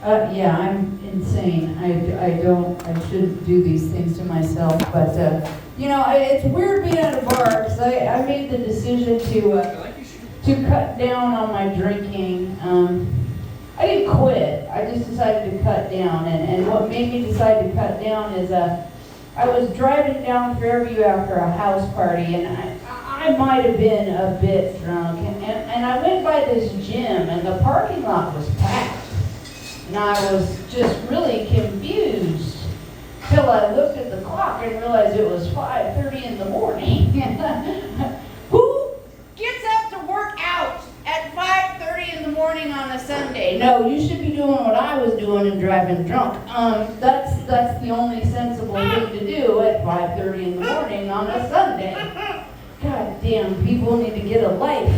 Yeah, I'm insane. I shouldn't do these things to myself, but, it's weird being at a bar, because I made the decision to cut down on my drinking. I didn't quit, I just decided to cut down, and what made me decide to cut down is, I was driving down Fairview after a house party, and I might have been a bit drunk, and I went by this gym, and the parking lot was packed. And I was just really confused till I looked at the clock and realized it was 5:30 in the morning. Who gets up to work out at 5:30 in the morning on a Sunday? No, you should be doing what I was doing and driving drunk. That's the only sensible thing to do at 5:30 in the morning on a Sunday. God damn, people need to get a life.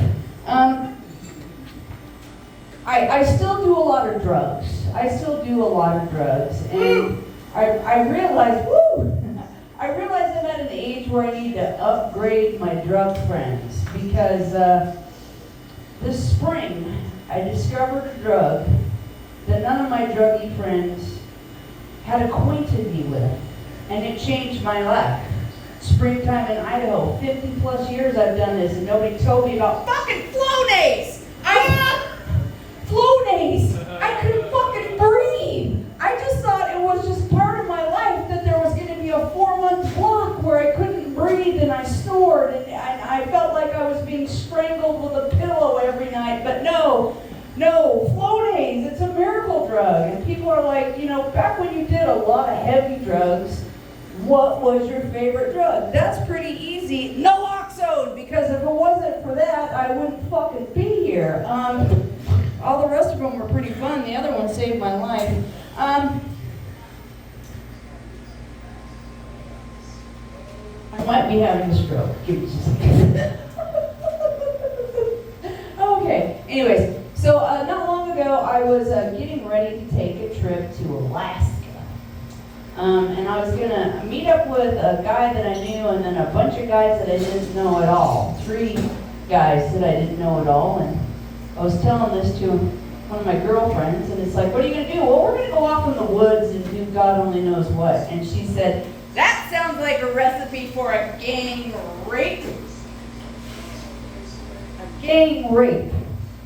I still do a lot of drugs. And I realize I'm at an age where I need to upgrade my drug friends, because this spring I discovered a drug that none of my druggie friends had acquainted me with, and it changed my life. Springtime in Idaho, 50 plus years I've done this, and nobody told me about fucking Flonase! Flonase! I couldn't fucking breathe! I just thought it was just part of my life, that there was going to be a 4-month block where I couldn't breathe and I snored, and I felt like I was being strangled with a pillow every night. But no, Flonase, it's a miracle drug. And people are like, back when you did a lot of heavy drugs, what was your favorite drug? That's pretty easy. Naloxone, because if it wasn't for that, I wouldn't fucking be here. All the rest of them were pretty fun. The other one saved my life. I might be having a stroke. Give me just a second. Okay. Anyways, so not long ago, I was getting ready to take a trip to Alaska. And I was going to meet up with a guy that I knew, and then a bunch of guys that I didn't know at all. 3 guys that I didn't know at all. And I was telling this to one of my girlfriends, and it's like, what are you going to do? Well, we're going to go off in the woods and do God only knows what. And she said, that sounds like a recipe for a gang rape. A gang rape.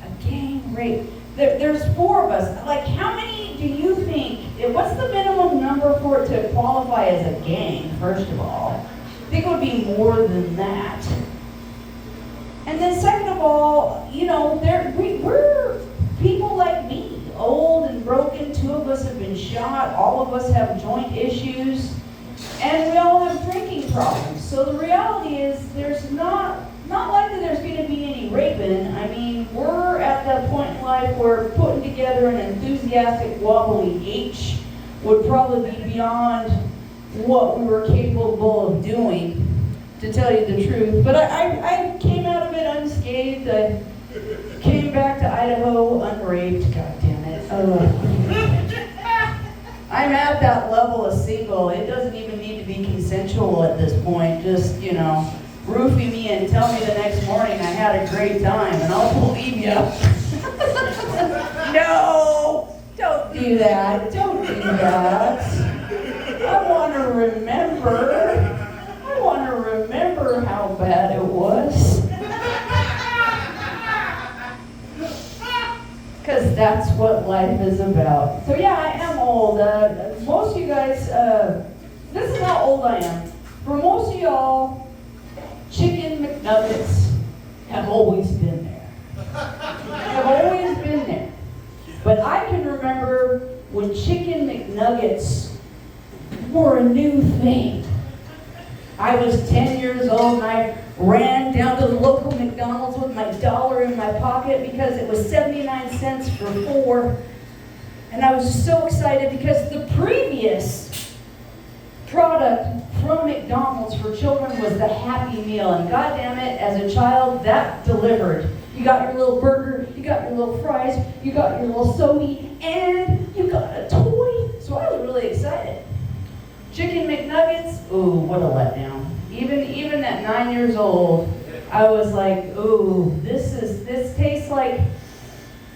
A gang rape. There's 4 of us. Like, how many do you think, what's the minimum number for it to qualify as a gang, first of all? I think it would be more than that. And then second of all, we're people like me, old and broken. 2 of us have been shot. All of us have joint issues. And we all have drinking problems. So the reality is there's not likely there's going to be any raping. I mean, we're at that point in life where putting together an enthusiastic wobbly H would probably be beyond what we were capable of doing, to tell you the truth. But I came out of it unscathed. I came back to Idaho unraped. God damn it. I'm at that level of single. It doesn't even need to be consensual at this point. Just, roofie me and tell me the next morning I had a great time, and I'll believe you. No! Don't do that. Don't do that. I want to remember how bad it was. Because that's what life is about. So yeah, I am old. Most of you guys, this is how old I am. For most of y'all, Chicken McNuggets have always been there. Have always been there. But I can remember when Chicken McNuggets were a new thing. I was 10 years old, and I ran down to the local McDonald's with my $1 in my pocket because it was 79 cents for 4. And I was just so excited because the previous product from McDonald's for children was the Happy Meal. And goddamn it, as a child, that delivered. You got your little burger, you got your little fries, you got your little soda, and you got a toy. So I was really excited. Chicken McNuggets, ooh, what a letdown. Even at 9 years old, I was like, ooh, this tastes like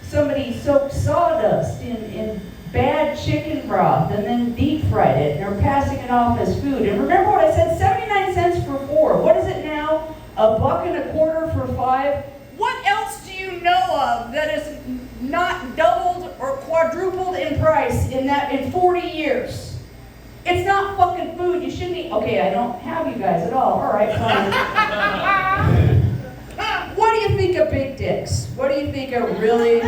somebody soaked sawdust in they're passing it off as food. And remember what I said, 79 cents for 4. What is it now? $1.25 for 5. What else do you know of that is not doubled or quadrupled in price in 40 years? It's not fucking food. You shouldn't eat. Okay, I don't have you guys at all. All right, fine. What do you think of big dicks? What do you think of really?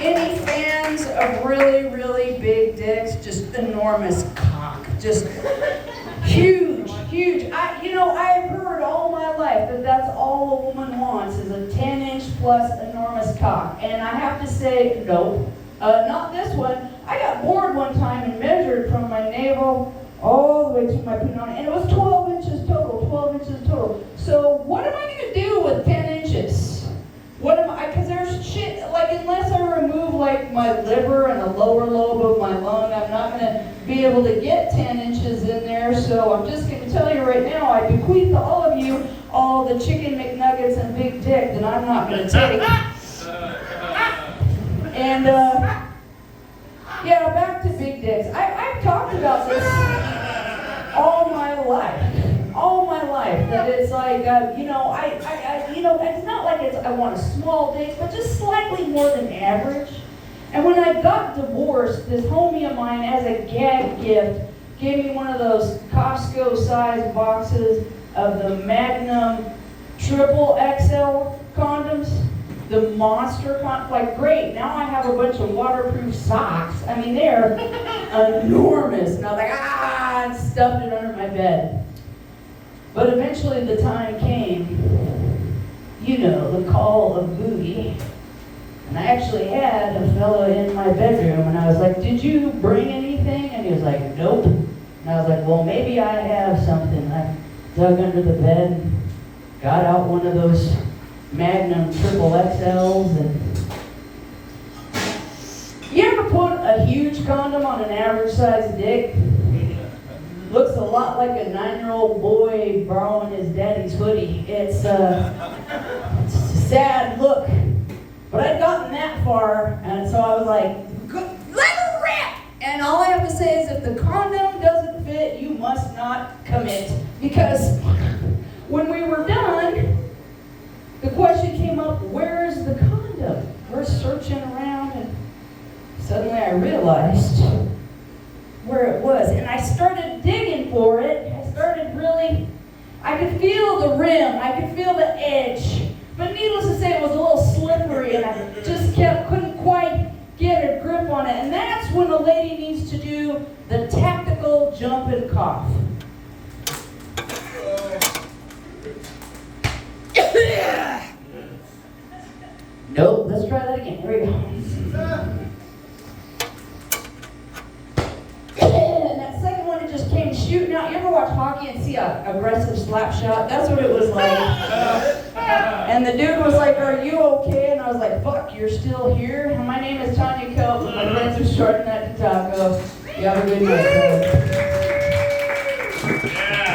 Any fans of really, really big dicks? Just enormous cock. Just huge, huge. I've heard all my life that that's all a woman wants is a 10-inch plus enormous cock. And I have to say, nope. Not this one. I got bored one time and measured from my navel all the way to my punani, and it was 12 inches total, 12 inches total. So what am I going to do with 10 inches? Because there's shit, like unless I remove like my liver and the lower lobe of my lung, I'm not going to be able to get 10 inches in there. So I'm just going to tell you right now, I bequeath to all of you all the chicken McNuggets and big dick that I'm not going to take. And yeah, back to big dicks. I've talked about this all my life, that it's like, it's not like I want a small dick, but just slightly more than average. And when I got divorced, this homie of mine, as a gag gift, gave me one of those Costco-sized boxes of the Magnum Triple XL condoms. The monster like great, now I have a bunch of waterproof socks. I mean, they're enormous. And I was like, and stuffed it under my bed. But eventually the time came, the call of booty. And I actually had a fellow in my bedroom, and I was like, did you bring anything? And he was like, nope. And I was like, well, maybe I have something. I dug under the bed and got out one of those Magnum Triple XLs. And you ever put a huge condom on an average sized dick? Looks a lot like a 9-year-old boy borrowing his daddy's hoodie. It's a sad look. But I'd gotten that far, and so I was like, let her rip! And all I have to say is if the condom doesn't fit, you must not commit. Because when we were done, the question came up, where's the condom? We're searching around, and suddenly I realized where it was. And I started digging for it. I could feel the rim, I could feel the edge. But needless to say, it was a little slippery, and I just couldn't quite get a grip on it. And that's when a lady needs to do the tactical jump and cough. Nope, let's try that again. Here we go. And that second one, it just came shooting out. You ever watch hockey and see an aggressive slap shot? That's what it was like. And the dude was like, are you okay? And I was like, fuck, you're still here? And my name is Tanya Kelp, and my friends are shorting that to Taco. You have a good night, guys.